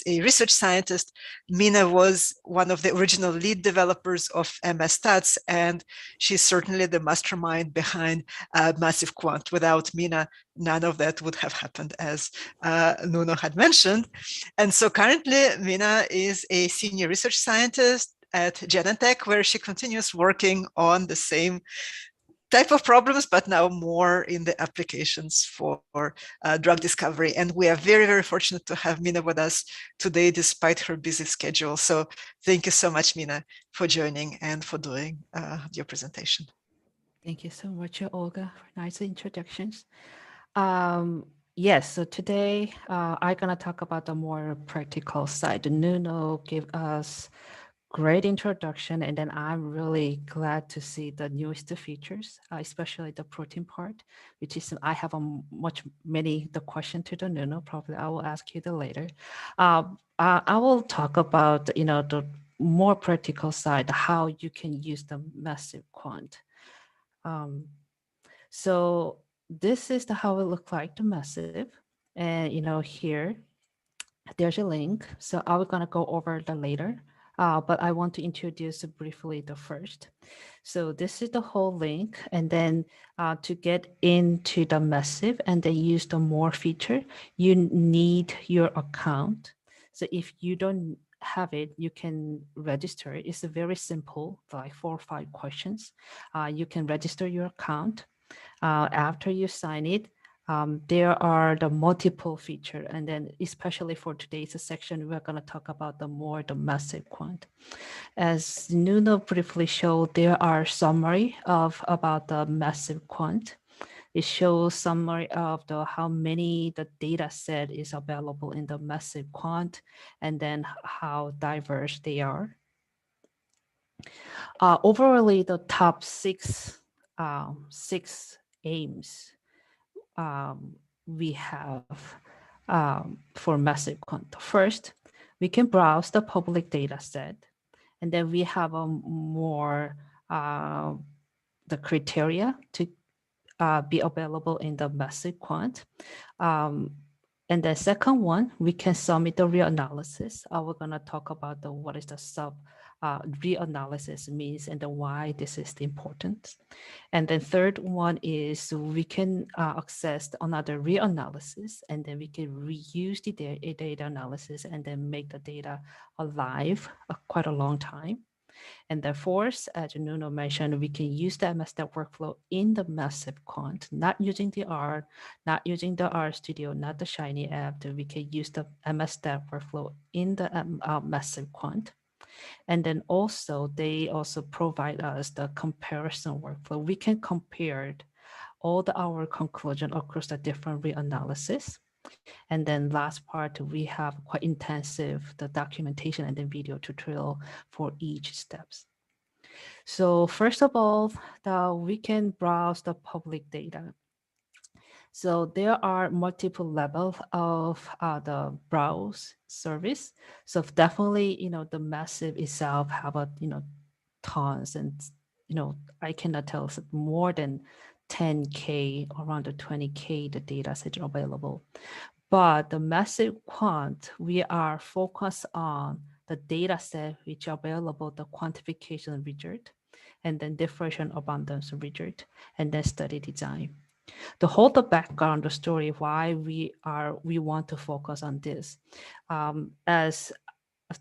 a research scientist. Mina was one of the original lead developers of MSstats, and she's certainly the mastermind behind MassIVE.quant. Without Mina, none of that would have happened, as Nuno had mentioned. And so currently, Mina is a senior research scientist at Genentech, where she continues working on the same type of problems, but now more in the applications for drug discovery. And we are very, very fortunate to have Mina with us today, despite her busy schedule. So thank you so much, Mina, for joining and for doing your presentation. Thank you so much, Olga, for nice introductions. Yes, so today I'm going to talk about the more practical side. Nuno gave us great introduction, and then I'm really glad to see the newest features, especially the protein part, which is I have many the question to the Nuno. Probably I will ask you the later. I will talk about the more practical side, how you can use the MassIVE.quant. So this is how it look like the MassIVE, and here there's a link. So I was gonna go over the later, but I want to introduce briefly the first. So this is the whole link, and then to get into the MassIVE and then use the more feature, you need your account. So if you don't have it, you can register. It's a very simple, like 4 or 5 questions. You can register your account. After you sign it, there are the multiple feature, and then especially for today's section, we're going to talk about the MassIVE.quant. As Nuno briefly showed, there are summary about the MassIVE.quant. It shows summary of how many the data set is available in the MassIVE.quant, and then how diverse they are. Overall, the top six aims we have for MassIVE.quant. First, we can browse the public data set, and then we have a more the criteria to be available in the MassIVE.quant. And the second one, we can submit the reanalysis. We're going to talk about what is the reanalysis means and why this is important. And then third one is we can access another reanalysis, and then we can reuse the data analysis and then make the data alive quite a long time. And the fourth, as Nuno mentioned, we can use the MSstat workflow in the MassIVE.quant, not using the R, not using the RStudio, not the Shiny app. That we can use the MSstat workflow in the MassIVE.quant. And then also, they also provide us the comparison workflow. We can compare all our conclusion across the different reanalysis. And then last part, we have quite intensive the documentation and then video tutorial for each steps. So first of all, we can browse the public data. So there are multiple levels of the browse service. So definitely, the MassIVE itself have tons, and I cannot tell more than 10K, around the 20K, the data set available. But the MassIVE.quant, we are focused on the data set which are available, the quantification result, and then differential abundance result, and then study design. To hold the background, the story why we want to focus on this, as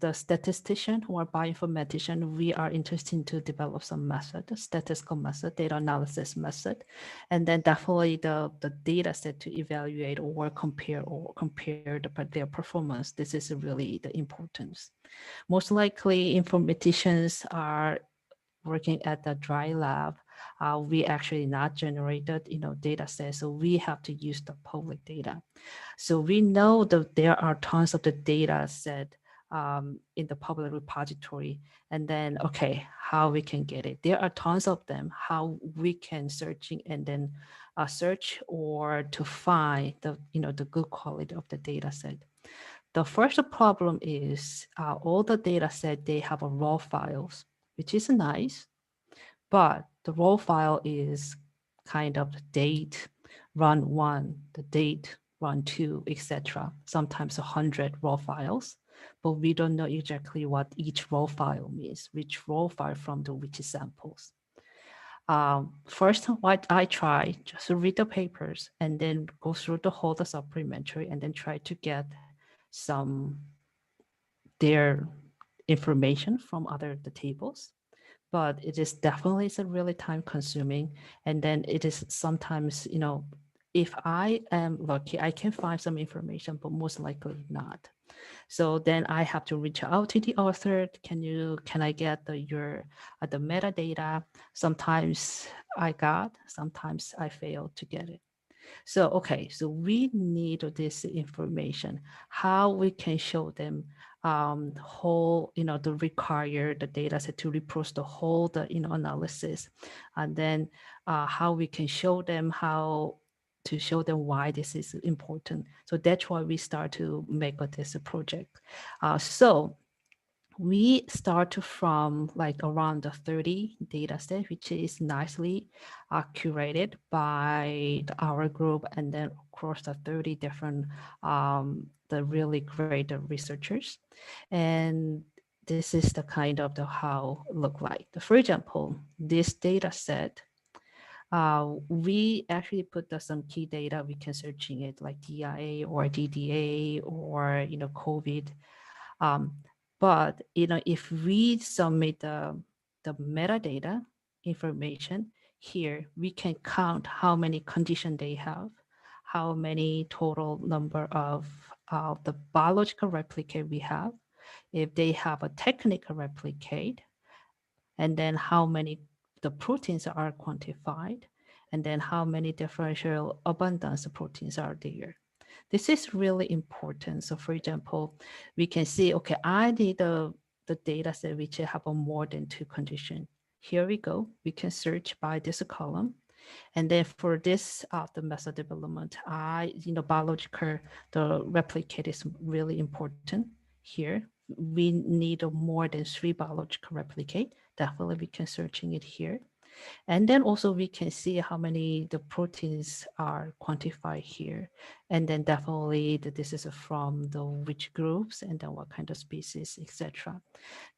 the statistician or bioinformatician, we are interested to develop some method, statistical method, data analysis method, and then definitely the data set to evaluate or compare their performance. This is really the importance. Most likely, informaticians are working at the dry lab. We actually not generated data sets, so we have to use the public data. So we know that there are tons of the data set in the public repository, and then how we can get it. There are tons of them. How we can searching and then search or to find the good quality of the data set. The first problem is all the data set, they have a raw files, which is nice, but the raw file is kind of the date, run 1, the date, run 2, etc. Sometimes 100 raw files, but we don't know exactly what each raw file means, which raw file from the which samples. First, what I try just to read the papers and then go through the whole the supplementary and then try to get some their information from other the tables. But it is definitely is a really time consuming. And then it is sometimes, if I am lucky, I can find some information, but most likely not. So then I have to reach out to the author. Can I get the metadata? Sometimes I got, sometimes I fail to get it. So, okay, so we need this information, how we can show them whole, the require the data set to reproduce the whole, analysis, and then how we can show them how to show them why this is important. So that's why we start to make this project. So we start from like around the 30 data set, which is nicely curated by our group, and then across the 30 different, the really great researchers. And this is the kind of the how look like. For example, this data set, we actually put some key data, we can searching it like DIA or DDA or, COVID. Um, but if we submit the metadata information here, we can count how many conditions they have, how many total number of the biological replicate we have, if they have a technical replicate, and then how many the proteins are quantified, and then how many differential abundance proteins are there. This is really important. So for example, we can see, okay, I need the data set which have a more than 2 condition. Here we go. We can search by this column. And then for this, the method development, biological, the replicate is really important here. We need a more than 3 biological replicate. Definitely we can searching it here. And then also we can see how many the proteins are quantified here. And then definitely this is from the which groups and then what kind of species, etc.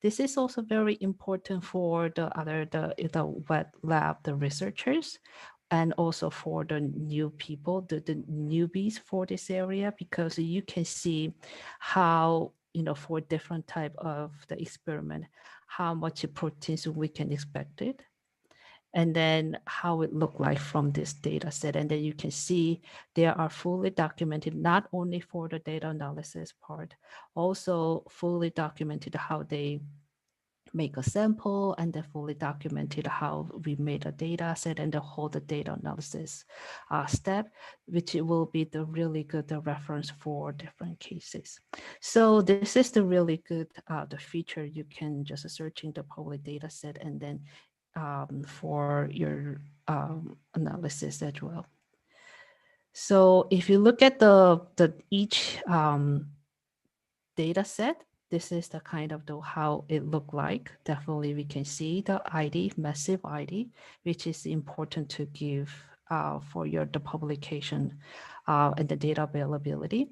This is also very important for the wet lab, the researchers, and also for the new people, the newbies for this area, because you can see how, for different type of the experiment, how much proteins we can expect it, and then how it looked like from this data set. And then you can see they are fully documented, not only for the data analysis part, also fully documented how they make a sample, and then fully documented how we made a data set and the whole the data analysis step, which will be the really good reference for different cases. So this is the really good the feature. You can just searching the public data set and then for your analysis as well. So if you look at the each data set, this is the kind of how it look like. Definitely we can see the ID, MassIVE ID, which is important to give for the publication and the data availability.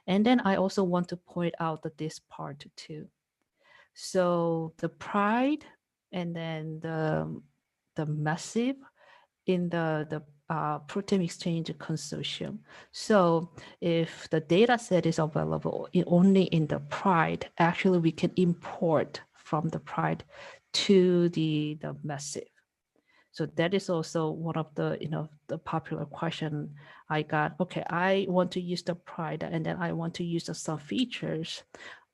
And then I also want to point out that this part too. So the pride and then the MassIVE in the protein exchange consortium. So if the data set is available only in the pride, actually we can import from the pride to the MassIVE. So that is also one of the, the popular question I got. Okay, I want to use the pride and then I want to use some features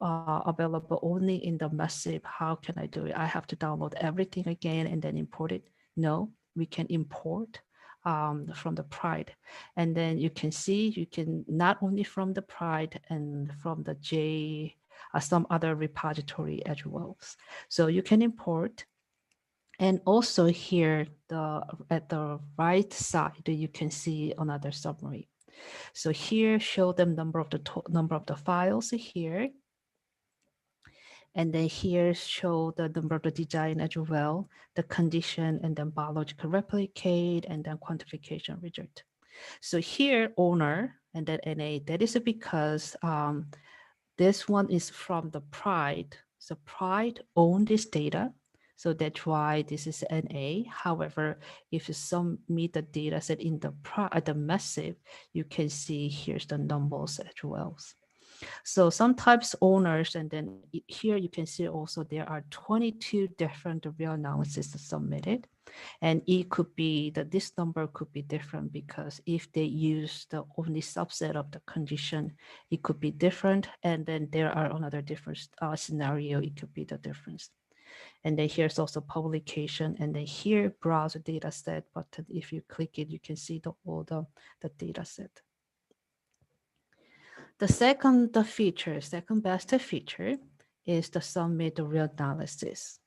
available only in the MassIVE. How can I do it? I have to download everything again and then import it. No, we can import from the pride. And then you can see, you can not only from the pride and from the J, some other repository as well. So you can import. And also here, at the right side, you can see another summary. So here, show them number of the files here. And then here, show the number of the design as well, the condition, and then biological replicate, and then quantification result. So here owner and then NA, that is because this one is from the Pride. So Pride own this data. So that's why this is NA. However, if you submit the data set in the MassIVE, you can see here's the numbers as well. So sometimes owners, and then here you can see also there are 22 different real analysis submitted. And it could be that this number could be different because if they use the only subset of the condition, it could be different. And then there are another different scenario, it could be the difference. And then here's also publication. And then here, browse data set button. If you click it, you can see all the data set. The second best feature is the submit real analysis.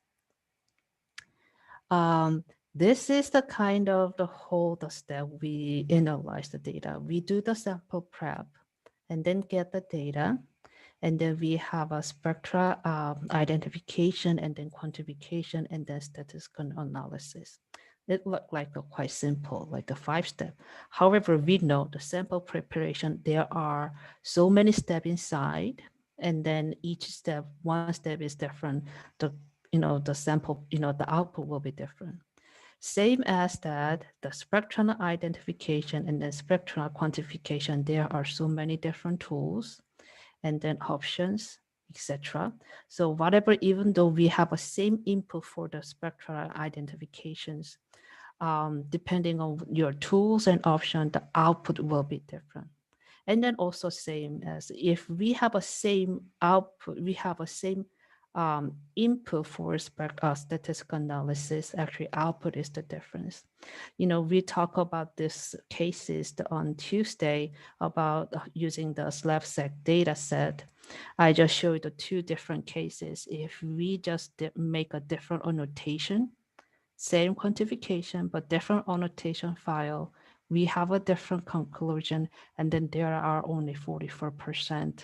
This is the kind of the whole step we analyze the data. We do the sample prep and then get the data. And then we have a spectra identification and then quantification and then statistical analysis. It looked like quite simple, like the 5-step. However, we know the sample preparation, there are so many steps inside, and then each step, one step is different. The sample, the output will be different. Same as that, the spectral identification and then spectral quantification, there are so many different tools and then options, etc. So whatever, even though we have a same input for the spectral identifications, depending on your tools and option, the output will be different. And then also same as if we have a same output, we have a same input for statistical analysis, actually output is the difference. We talk about these cases on Tuesday about using the SLAPSEC data set. I just showed the 2 different cases. If we just make a different annotation, same quantification, but different annotation file, we have a different conclusion, and then there are only 44%.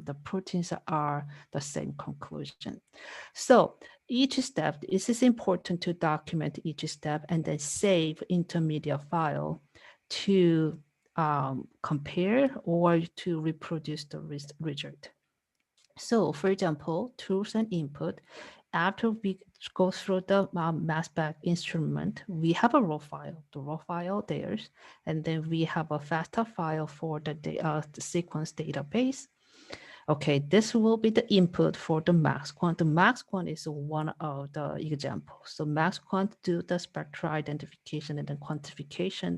The proteins are the same conclusion. So each step, this is important to document each step and then save intermediate file to compare or to reproduce the result. So for example, tools and input, after we go through the MassBack instrument, we have a raw file, the raw file there, and then we have a FASTA file for the sequence database. Okay, this will be the input for the MassQuant. The MassQuant is one of the examples. So MassQuant do the spectral identification and then quantification,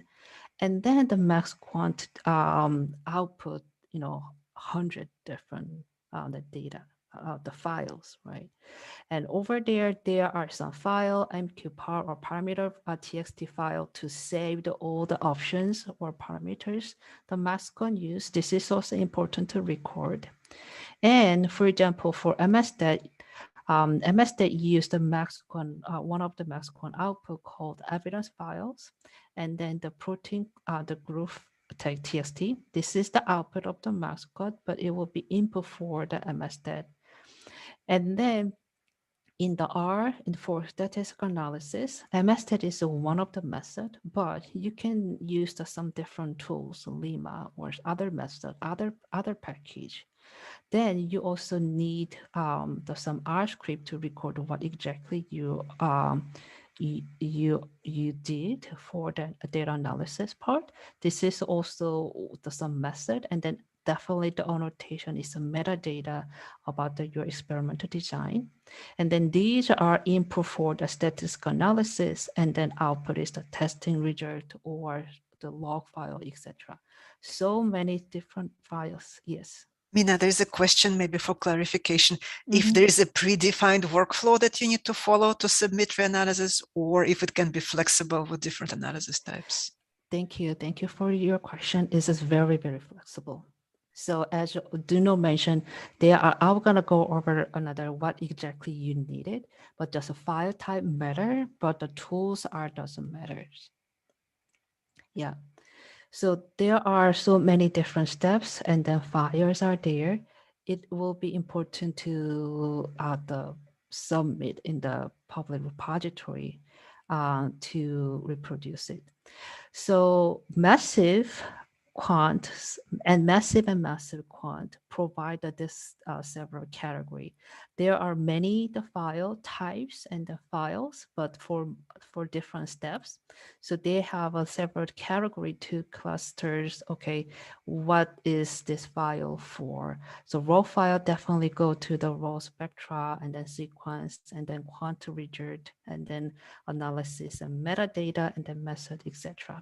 and then the MassQuant output, 100 different the data, the files, right? And over there are some file, MQPAR or parameter txt file to save all the options or parameters the MassQuant use. This is also important to record. And for example, for MSstat, MSstat used the MassQuant, one of the MassQuant output called evidence files, and then the protein, the group txt. This is the output of the MassQuant, but it will be input for the MSstat. And then in the R, for statistical analysis, MSstat is one of the method, but you can use some different tools, Lima or other method, other package. Then you also need some R script to record what exactly you did for the data analysis part. This is also some method, and then definitely the annotation is a metadata about your experimental design. And then these are input for the statistical analysis, and then output is the testing result or the log file, etc. So many different files, yes. Mina, there's a question maybe for clarification. If there is a predefined workflow that you need to follow to submit reanalysis, or if it can be flexible with different analysis types? Thank you. Thank you for your question. This is very, very flexible. So as Duno mentioned, I'm going to go over another what exactly you needed, but does a file type matter, but the tools doesn't matter. Yeah. So there are so many different steps, and then files are there. It will be important to submit in the public repository to reproduce it. So massive quant and massive quant provide this several category. There are many the file types and the files, but for different steps. So they have a separate category to clusters. Okay, what is this file for? So raw file definitely go to the raw spectra and then sequence and then quant result and then analysis and metadata and then method, etc.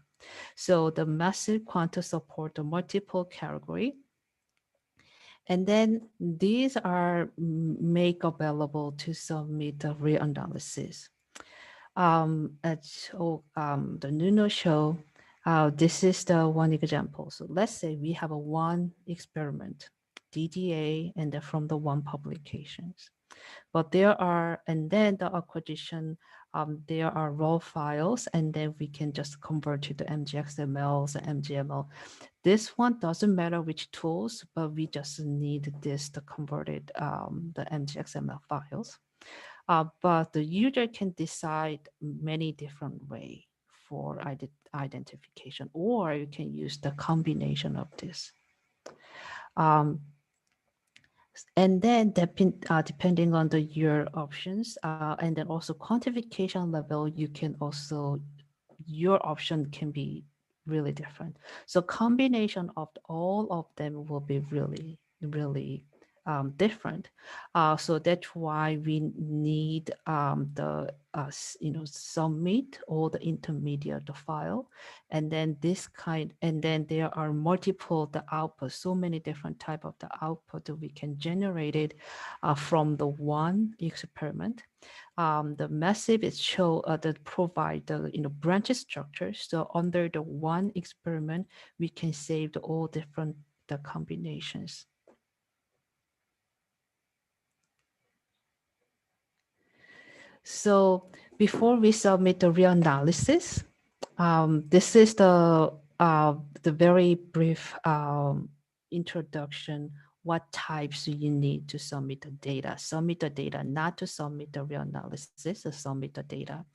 So the massive quanta support the multiple category. And then these are make available to submit the reanalysis. The Nuno show, this is the one example. So let's say we have a one experiment, DDA, and then from the one publications. But there are, and then the acquisition, there are raw files, and then we can just convert to the MGXMLs and MGML. This one doesn't matter which tools, but we just need this to convert it, the MGXML files. But the user can decide many different way for identification, or you can use the combination of this. And then depending on your options, and then also quantification level, you can also, your option can be really different. So combination of all of them will be really, really different. So that's why we need submit all the intermediate file, and then this kind, and then there are multiple the output, so many different type of the output that we can generate it from the one experiment. The massive is show that provide the branch structure. So under the one experiment, we can save the all different the combinations. So before we submit the reanalysis, this is the very brief introduction. What types do you need to submit the data? Submit the data, not to submit the reanalysis, or submit the data.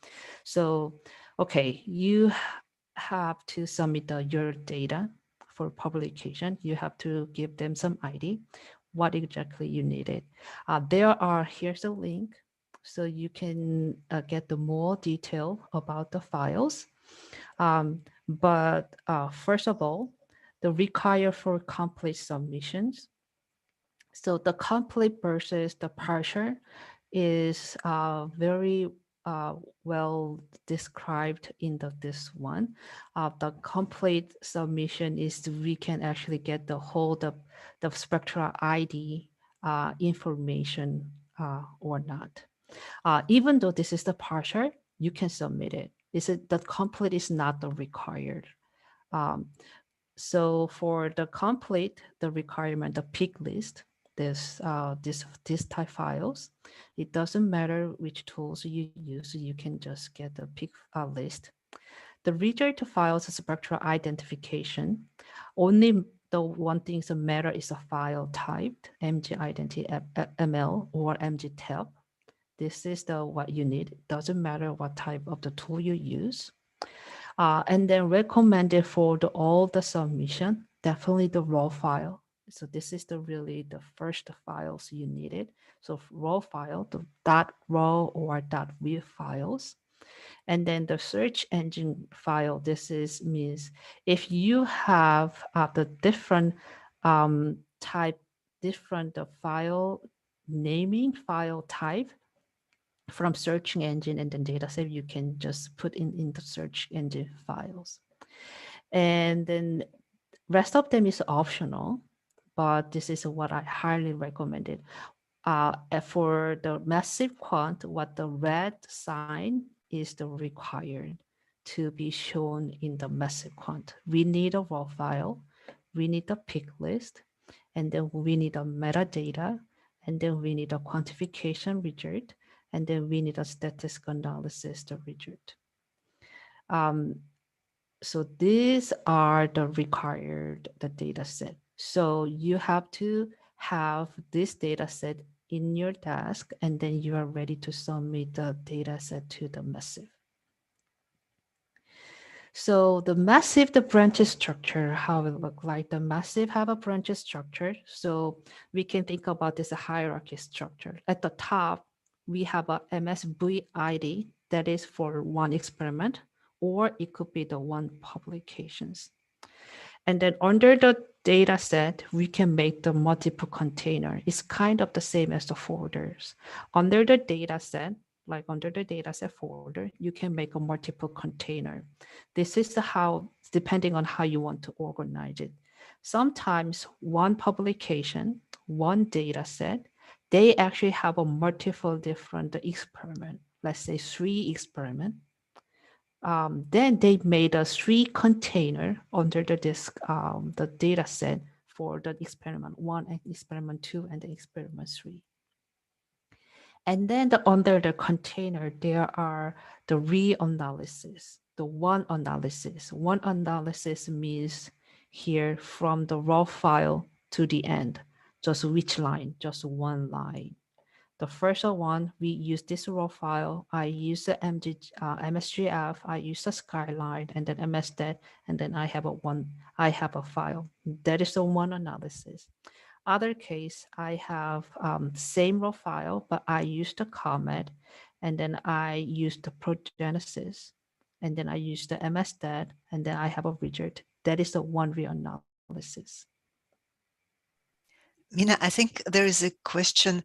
So, okay, you have to submit your data for publication. You have to give them some ID, what exactly you needed. Here's a link, so you can get the more detail about the files. But first of all, the require for complete submissions. So the complete versus the partial is very well described in this one. The complete submission is we can actually get the whole the spectral ID information or not. Even though this is the partial, you can submit it. Is it the complete is not the required. Um, so for the complete, the requirement, the pick list, this type files, it doesn't matter which tools you use, you can just get the pick list. The result files spectral identification. Only the one thing that matter is a file type, ML or MGTab. This is the what you need. It doesn't matter what type of the tool you use. And then recommended for all the submission, definitely the raw file. So this is really the first files you needed. So raw file, the .raw or .wif files. And then the search engine file, means if you have the different type, different file naming, file type, from searching engine and then dataset, you can just put in the search engine files. And then rest of them is optional, but this is what I highly recommended. For the massive quant, what the red sign is the required to be shown in the massive quant. We need a raw file, we need a pick list, and then we need a metadata, and then we need a quantification result, and then we need a statistical analysis the result. So these are the required the data set. So you have to have this data set in your task, and then you are ready to submit the data set to the massive. So the massive, the branches structure, how it look like. The massive have a branches structure. So we can think about this a hierarchy structure. At the top, we have a MSVID that is for one experiment, or it could be the one publications. And then under the data set, we can make the multiple container. It's kind of the same as the folders. Under the data set, like under the dataset folder, you can make a multiple container. This is how, depending on how you want to organize it. Sometimes one publication, one data set, they actually have a multiple different experiment, let's say 3 experiment. Then they made a 3 container under the disk, the data set for the experiment 1 and experiment 2 and the experiment 3. And then under the container, there are the reanalysis, the one analysis. One analysis means here from the raw file to the end, just which line, just one line. The first one, we use this raw file. I use the MSGF, I use the skyline, and then MSDAT, and then I have a file. That is the one analysis. Other case, I have same raw file, but I use the comment, and then I use the progenesis, and then I use the MSDAT, and then I have a widget. That is the one reanalysis. Mina, I think there is a question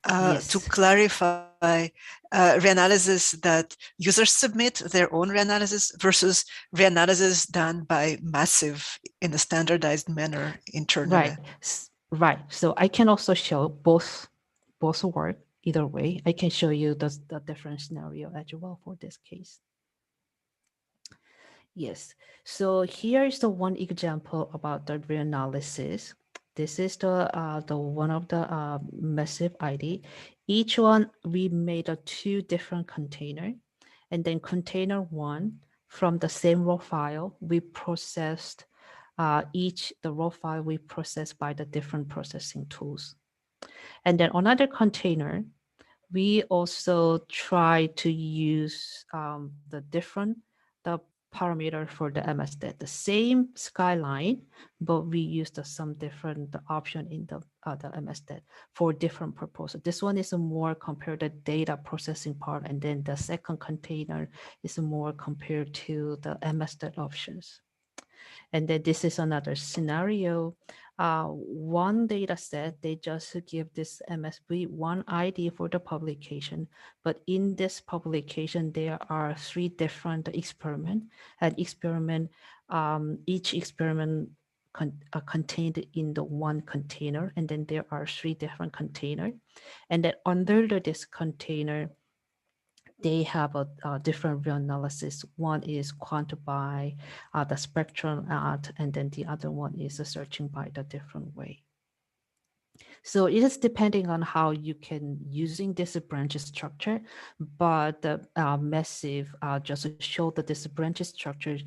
Yes. to clarify reanalysis that users submit their own reanalysis versus reanalysis done by MassIVE in a standardized manner internally. Right. So I can also show both work either way. I can show you the different scenario as well for this case. Yes. So here is the one example about the reanalysis. This is the one of the massive ID. Each one we made a 2 different container, and then container 1 from the same raw file we processed the raw file we processed by the different processing tools. And then another container, we also try to use the parameter for the MSDAT, the same skyline, but we used some different option in the MSDAT for different purposes. This one is a more compared to data processing part, and then the second container is more compared to the MSDAT options. And then this is another scenario. One data set, they just give this MSV one ID for the publication. But in this publication, there are 3 different experiments. And each experiment contained in the one container. And then there are 3 different containers. And then under this container, they have a different reanalysis. One is quant by the spectrum art, and then the other one is searching by the different way. So it is depending on how you can using this branch structure, but the MassIVE just show that this branch structure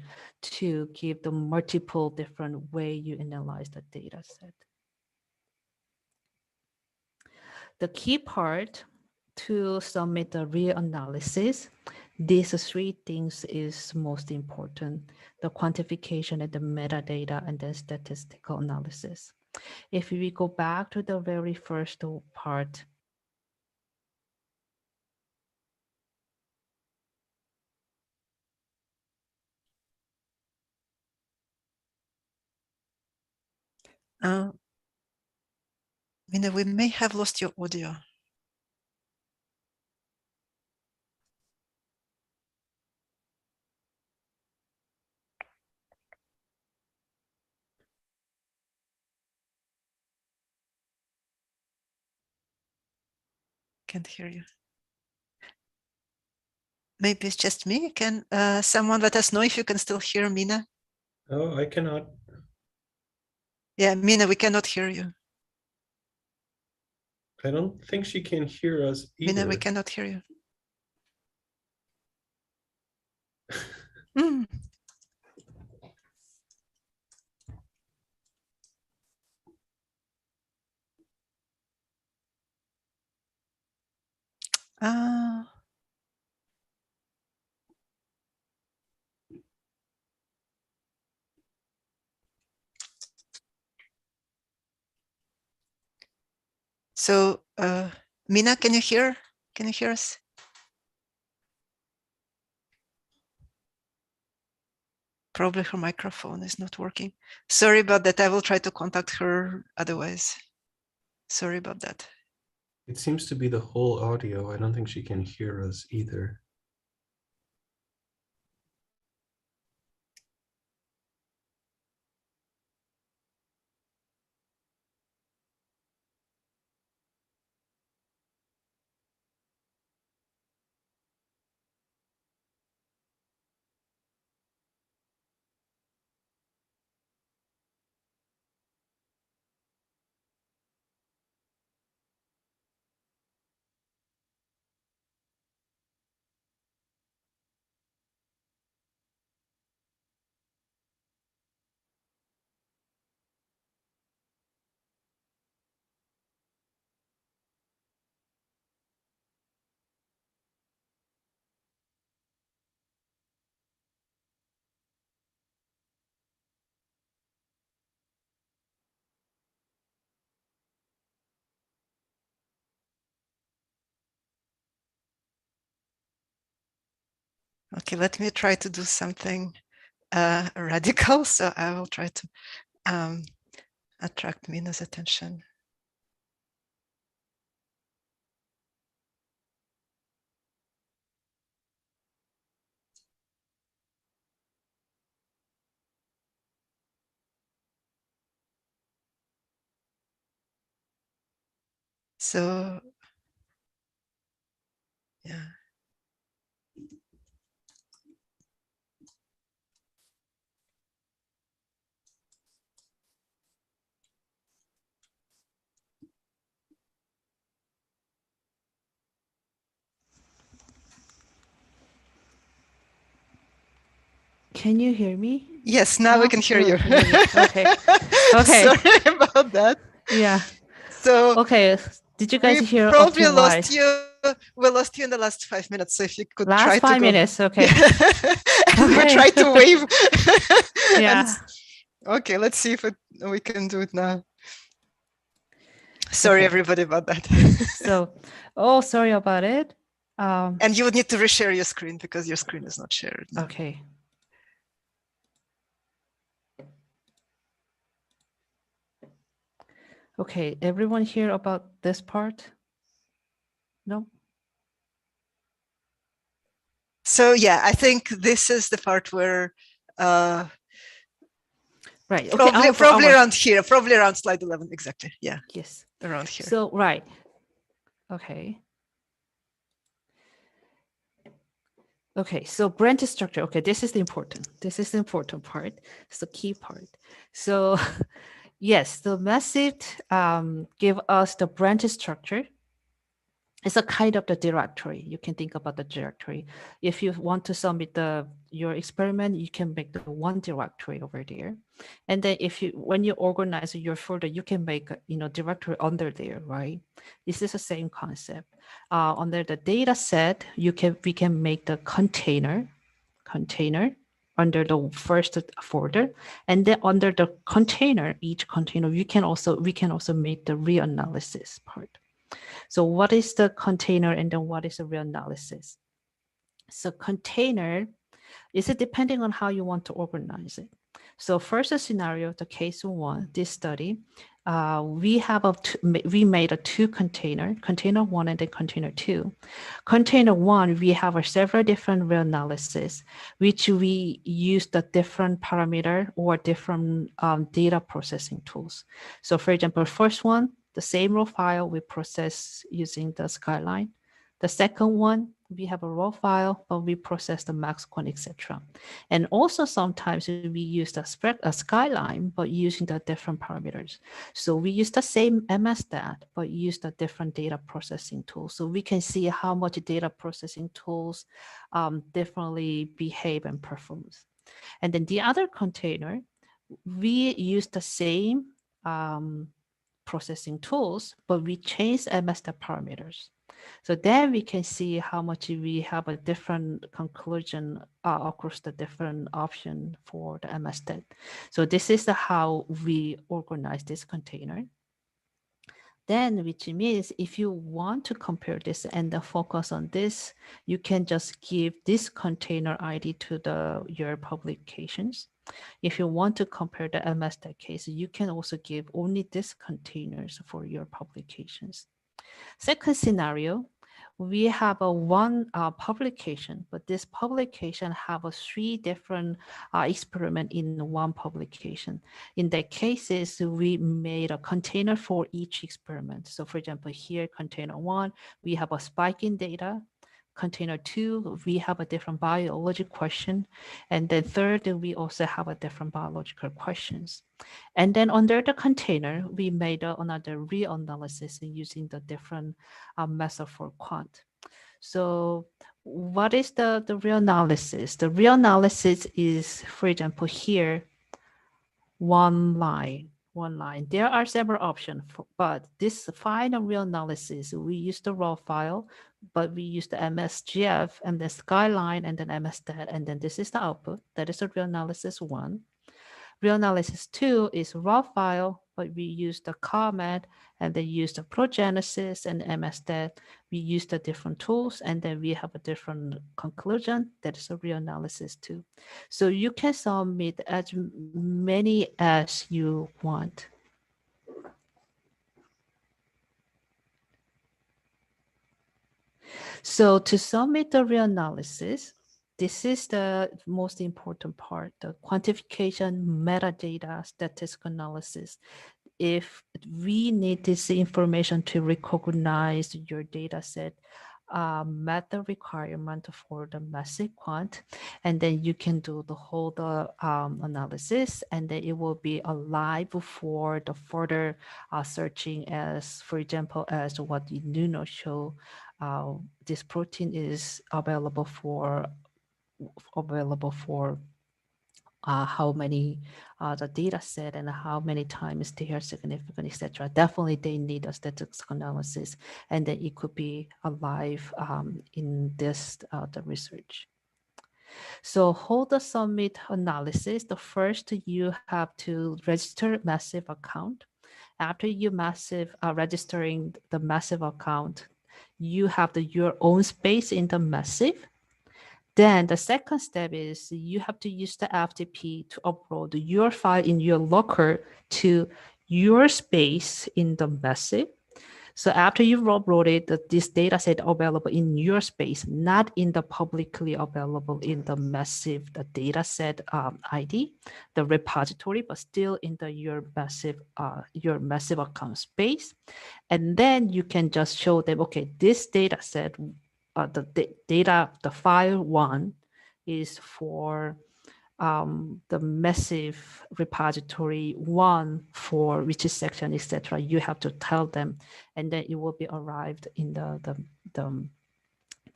to give the multiple different way you analyze the data set. The key part to submit the reanalysis, these 3 things is most important: the quantification and the metadata and then statistical analysis. If we go back to the very first part, Mina, we may have lost your audio. Can't hear you. Maybe it's just me. Can someone let us know if you can still hear Mina? Oh, I cannot. Yeah, Mina, we cannot hear you. I don't think she can hear us either. Mina, we cannot hear you. Mm. So, Mina, can you hear? Can you hear us? Probably her microphone is not working. Sorry about that. I will try to contact her otherwise. Sorry about that. It seems to be the whole audio. I don't think she can hear us either. Okay, let me try to do something radical. So I will try to attract Mina's attention. So, yeah. Can you hear me? Yes, now we can hear you. Okay. Okay. Sorry about that. Yeah. So, Okay. Did you guys we hear up probably to why? lost you. We lost you in the last 5 minutes. So if you could Last try to 5 go. minutes. Okay. And we try to wave. Yeah. Okay, let's see if we can do it now. Sorry, Okay. everybody, about that. So, oh, sorry about it. And you would need to reshare your screen because your screen is not shared now. Okay. Okay, everyone hear about this part? No? So yeah, I think this is the part where Right. Okay. probably around here, probably around slide 11, exactly. Yeah. Yes. Around here. So, right. Okay. Okay, so branch structure. Okay, this is the important. This is the important part. It's the key part. So, yes, the MassIVE give us the branch structure. It's a kind of the directory. You can think about the directory. If you want to submit your experiment, you can make the one directory over there. And then when you organize your folder, you can make directory under there, right? This is the same concept. Under the data set, we can make the container under the first folder, and then under the container, each container, we can also make the reanalysis part. So what is the container and then what is the reanalysis? So container is it depending on how you want to organize it. So first scenario, the case one, this study, we made a two container 1 and then container 2. Container 1, we have several different reanalysis, which we use the different parameter or different data processing tools. So for example, first one, the same raw file we process using the Skyline. The second one, we have a raw file, but we process the MaxQuant, etc. And also sometimes we use the Skyline, but using the different parameters. So we use the same MSstat, but use the different data processing tools. So we can see how much data processing tools differently behave and perform. And then the other container, we use the same processing tools, but we change MSstat parameters. So then we can see how much we have a different conclusion across the different option for the MSstat. So this is how we organize this container. Then, which means if you want to compare this and then focus on this, you can just give this container ID to your publications. If you want to compare the MStat case, you can also give only these containers for your publications. Second scenario, we have a one publication, but this publication have a 3 different experiment in one publication. In that cases, we made a container for each experiment. So for example, here container 1, we have a spike in data. Container 2, we have a different biology question. And then third, we also have a different biological questions. And then under the container, we made another reanalysis using the different method for quant. So what is the reanalysis? The reanalysis is, for example, here, one line. There are several options, but this final reanalysis, we use the raw file, but we use the MSGF and the skyline and then MSstat, and then this is the output. That is the reanalysis 1. Reanalysis 2 is raw file, but we use the comment and then use the progenesis and MSstat. We use the different tools and then we have a different conclusion. That is a reanalysis 2. So you can submit as many as you want. So to submit the reanalysis, this is the most important part, the quantification, metadata, statistical analysis. If we need this information to recognize your data set, met the requirement for the MassIVE.quant, and then you can do the whole analysis, and then it will be alive for the further searching, as for example, as what the Nuno show, this protein is available for how many the data set and how many times they are significant, etc. Definitely they need a statistical analysis, and then it could be alive in this the research. So hold the submit analysis. The first, you have to register MassIVE account. After you registering the MassIVE account, you have your own space in the MassIVE. Then the second step is you have to use the FTP to upload your file in your locker to your space in the MassIVE. So after you've uploaded this data set available in your space, not in the publicly available in the MassIVE the data set ID, the repository, but still in your MassIVE account space. And then you can just show them, okay, this data set, the file 1 is for the MassIVE repository 1 for which section, etc. You have to tell them, and then it will be arrived in the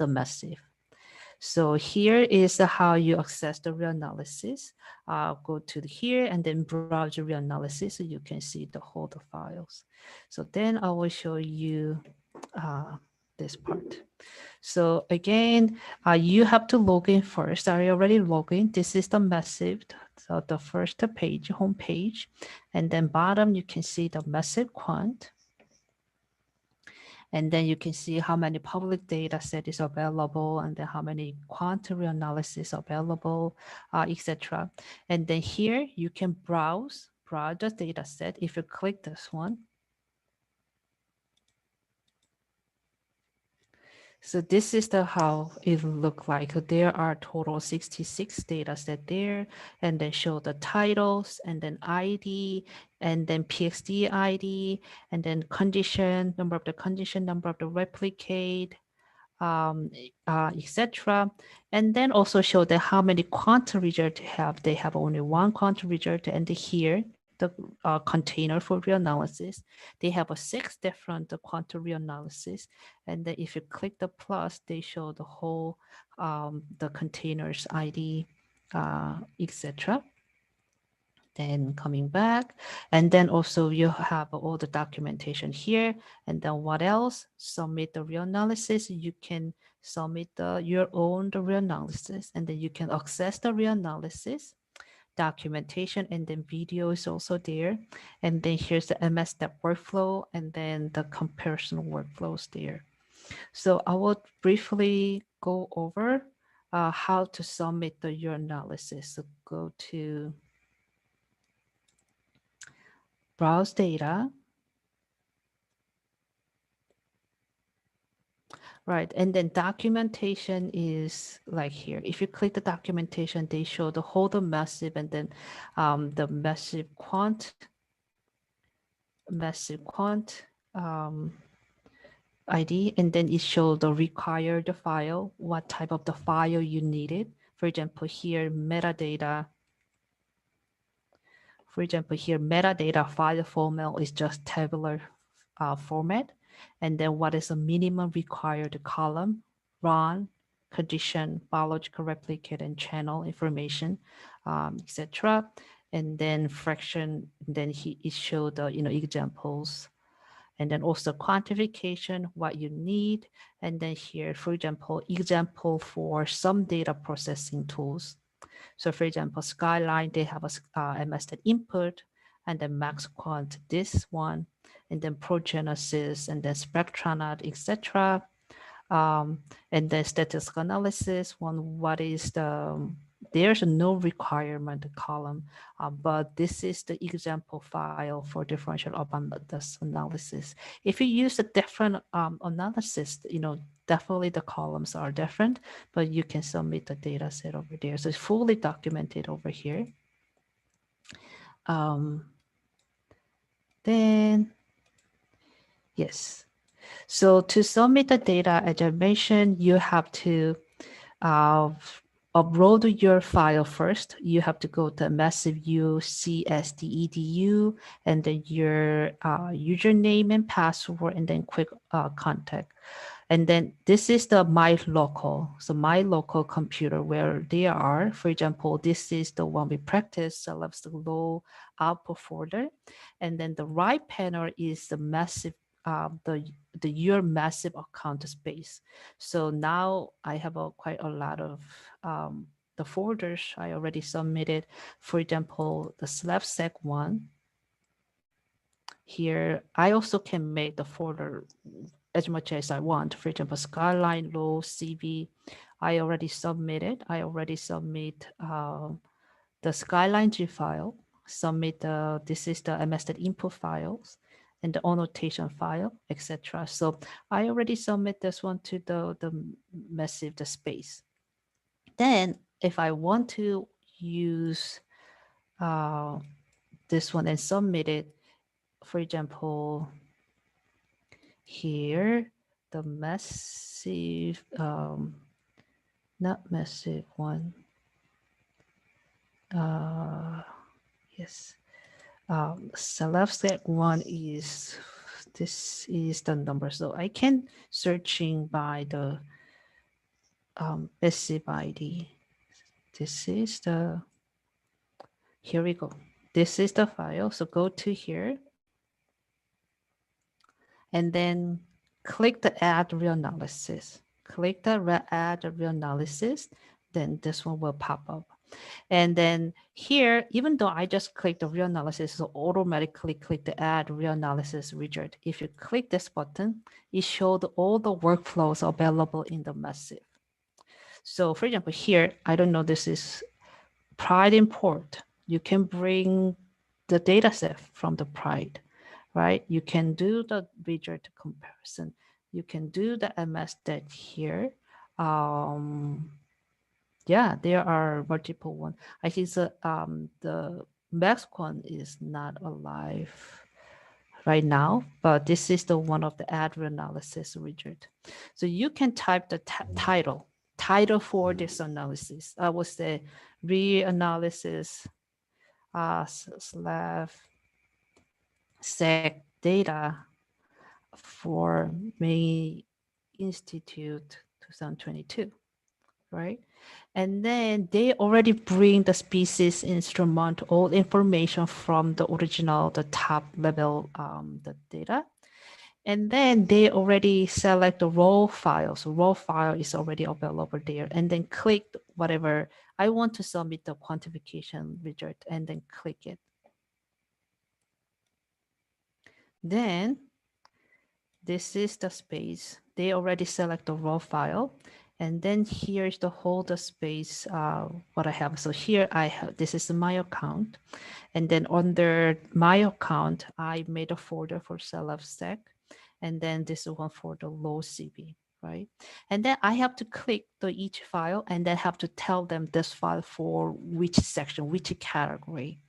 MassIVE. So here is how you access the reanalysis. Go to here and then browse the reanalysis so you can see the whole files. So then I will show you this part. So again, you have to log in first. Are you already logged in? This is the MassIVE, so the first page, home page, and then bottom you can see the MassIVE.quant. And then you can see how many public data set is available, and then how many quantitative analysis available, etc. And then here you can browse the data set. If you click this one, so this is how it look like. There are total 66 data set there, and then show the titles, and then ID, and then PXD ID, and then condition, number of the condition, number of the replicate, etc. And then also show that how many quant result have. They have only one quant result, and here the container for reanalysis. They have 6 different quantum reanalysis, and then if you click the plus, they show the whole the containers ID, etc. Then coming back, and then also you have all the documentation here. And then what else? Submit the reanalysis. You can submit your own reanalysis, and then you can access the reanalysis. documentation, and then video is also there. And then here's the MSstep workflow, and then the comparison workflows there. So I will briefly go over how to submit your analysis. So go to browse data. Right, and then documentation is like here. If you click the documentation, they show the whole the MassIVE and then the MassIVE.quant ID, and then it shows the required file, what type of the file you needed. For example, here metadata. For example, here metadata file format is just tabular format. And then what is the minimum required column, run, condition, biological replicate, and channel information, etc. And then fraction, then it showed the examples. And then also quantification, what you need. And then here, for example for some data processing tools. So for example, Skyline, they have a MSstat input, and then MaxQuant, this one, and then Progenesis, and then Spectronaut, etc. And then statistical analysis, what is the, there's no requirement column, but this is the example file for differential abundance analysis. If you use a different analysis, definitely the columns are different, but you can submit the data set over there. So it's fully documented over here. Then, yes. So to submit the data, as I mentioned, you have to upload your file first. You have to go to MassIVe CSD.edu and then your username and password, and then quick contact. And then this is the my local. So my local computer where they are. For example, this is the one we practice. Selects the low output folder. And then the right panel is the MassIVe, your MassIVe account space. So now I have quite a lot of the folders I already submitted. For example, the SLAPSEC one. Here, I also can make the folder as much as I want. For example, Skyline, Low, CV, I already submitted. I already submit the Skyline G file, submit this is the MSstat input files and the annotation file, etc. So I already submit this one to the MassIVe, the space. Then if I want to use this one and submit it, for example, here, the MassIVe, not MassIVe one. Yes. SLAPSEC one is, this is the number. So I can searching by the MassIVe ID. This is the, here we go. This is the file. So go to here. And then click the add reanalysis. Click the add reanalysis, then this one will pop up. And then here, even though I just click the reanalysis, so automatically click the add reanalysis widget. If you click this button, it showed all the workflows available in the MassIVe. So for example, here, I don't know, this is PRIDE import. You can bring the data set from the PRIDE. Right? You can do the widget comparison. You can do the MSstat here. Yeah, there are multiple ones. I think the MaxQuant is not alive right now, but this is the one of the add reanalysis widget. So you can type the title for this analysis. I would say reanalysis /SEC data for May Institute 2022, right? And then they already bring the species instrument, all information from the original, the top level, the data. And then they already select the raw file. So raw file is already available there. And then click whatever I want to submit the quantification result and then click it. Then this is the space. They already select the raw file. And then here's the whole the space, what I have. So here I have, this is my account. And then under my account, I made a folder for self-sec. And then this one for the low CB, right? And then I have to click the each file and then have to tell them this file for which section, which category.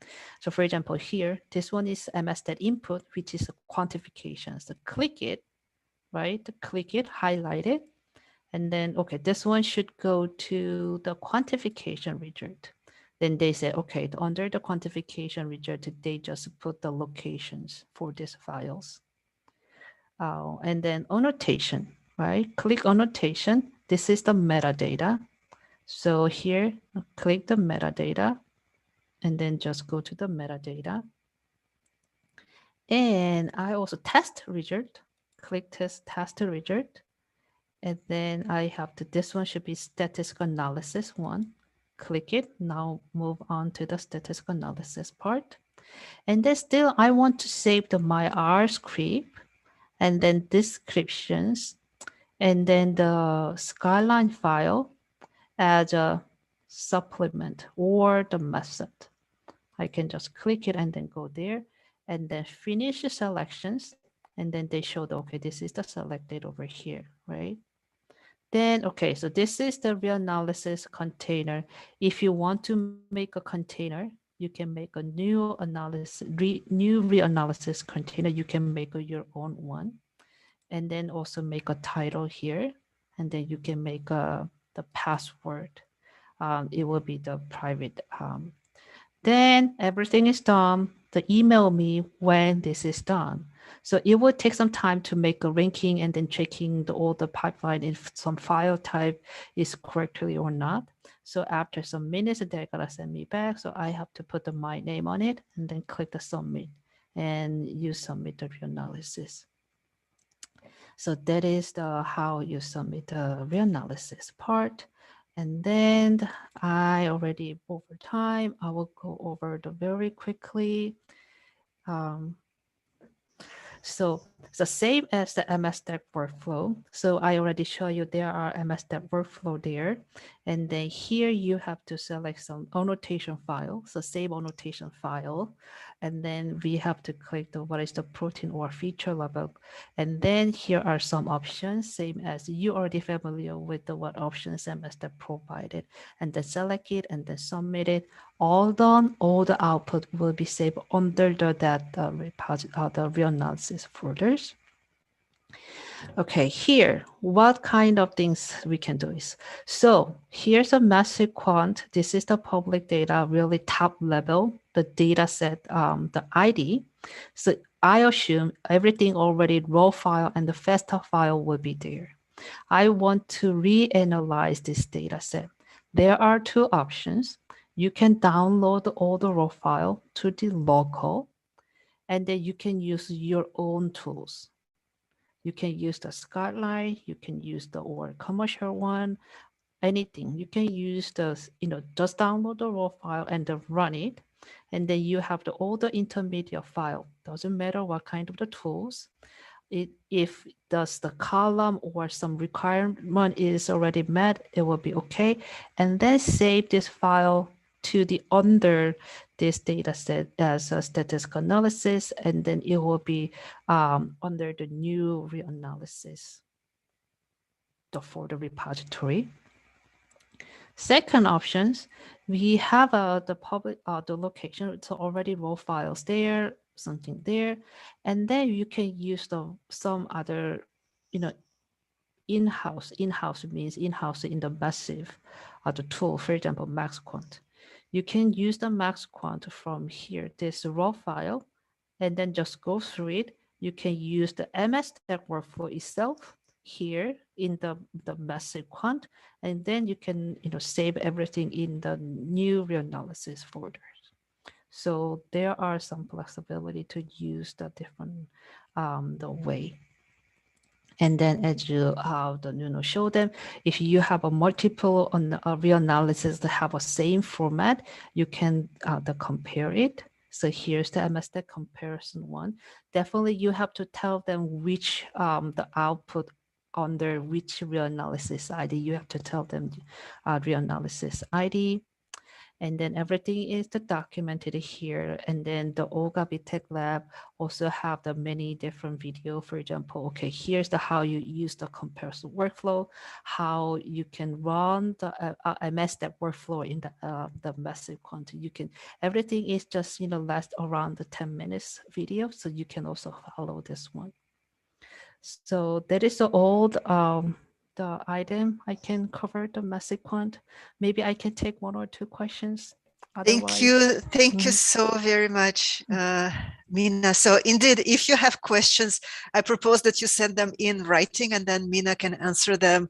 So for example, here, this one is MSstat input, which is a quantification. So click it, right? Click it, highlight it. And then, okay, this one should go to the quantification result. Then they say, okay, under the quantification result, they just put the locations for these files. And then annotation, right? Click annotation. This is the metadata. So here, click the metadata and then just go to the metadata. And I also test result, click test result. And then I have to, this one should be statistical analysis one. Click it. Now move on to the statistical analysis part. And then still I want to save the my R script and then descriptions and then the skyline file as a supplement or the method. I can just click it and then go there and then finish the selections. And then they show the, okay, this is the selected over here, right? Then, okay, so this is the reanalysis container. If you want to make a container, you can make a new analysis, new reanalysis container. You can make your own one. And then also make a title here. And then you can make the password. It will be the private. Then everything is done. They email me when this is done. So it will take some time to make a ranking and then checking all the pipeline if some file type is correctly or not. So after some minutes, they're gonna send me back. So I have to put my name on it and then click the submit and you submit the reanalysis. So that is the how you submit the reanalysis part. And then I already over time, I will go over the very quickly. So the same as the MSstep workflow. So I already show you there are MSstep workflow there. And then here you have to select some annotation file. So save annotation file. And then we have to click the what is the protein or feature level. And then here are some options, same as you already familiar with the what options MSstep provided. And then select it and then submit it. All done, all the output will be saved under the repository, the reanalysis folders. Okay, here, what kind of things we can do is, so here's a MassIVE.quant. This is the public data, really top level, the data set, the ID. So I assume everything already raw file and the FASTA file will be there. I want to reanalyze this data set. There are two options. You can download all the raw file to the local, and then you can use your own tools. You can use the Skyline, you can use the or commercial one, anything. You can use the, just download the raw file and then run it. And then you have all the intermediate file. Doesn't matter what kind of the tools. If does the column or some requirement is already met, it will be okay. And then save this file to the under this data set as a statistical analysis, and then it will be under the new reanalysis for the repository. Second options, we have the public, the location, it's already raw files there, something there, and then you can use some other, in-house. In-house means in-house in the MassIVE, the tool, for example, MassQuant. You can use the MassQuant from here, this raw file, and then just go through it. You can use the MSstep workflow itself here in the MassIVE.quant, and then you can save everything in the new reanalysis folders. So there are some flexibility to use the different the way. And then as you show them, if you have a multiple on a real analysis that have a same format, you can compare it. So here's the MSstat comparison one. Definitely you have to tell them which the output under which real analysis ID. You have to tell them real analysis ID. And then everything is documented here. And then the Olga Tech Lab also have the many different video. For example, okay, here's how you use the comparison workflow, how you can run the MSstat workflow in the MassIVE.quant. You can, everything is just last around the 10 minutes video, so you can also follow this one. So that is all the item I can cover the MassIVE.quant. Maybe I can take one or two questions. Thank you. Thank you Mhm. so very much, Mina. So indeed, if you have questions, I propose that you send them in writing and then Mina can answer them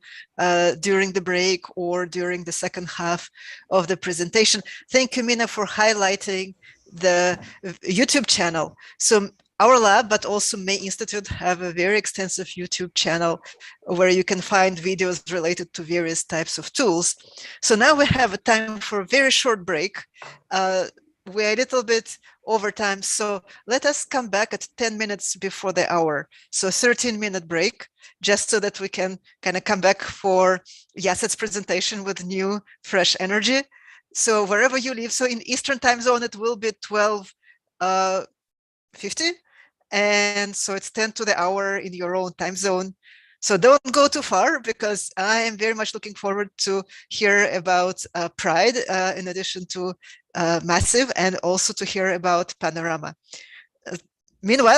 during the break or during the second half of the presentation. Thank you, Mina, for highlighting the YouTube channel. So our lab, but also May Institute, have a very extensive YouTube channel where you can find videos related to various types of tools. So now we have a time for a very short break. We're a little bit over time, so let us come back at 10 minutes before the hour. So 13-minute break, just so that we can kind of come back for Yaset's presentation with new, fresh energy. So wherever you live, so in Eastern time zone, it will be 12:50. And so it's 10 to the hour in your own time zone. So don't go too far, because I am very much looking forward to hear about Pride, in addition to MassIVE, and also to hear about Panorama. Meanwhile,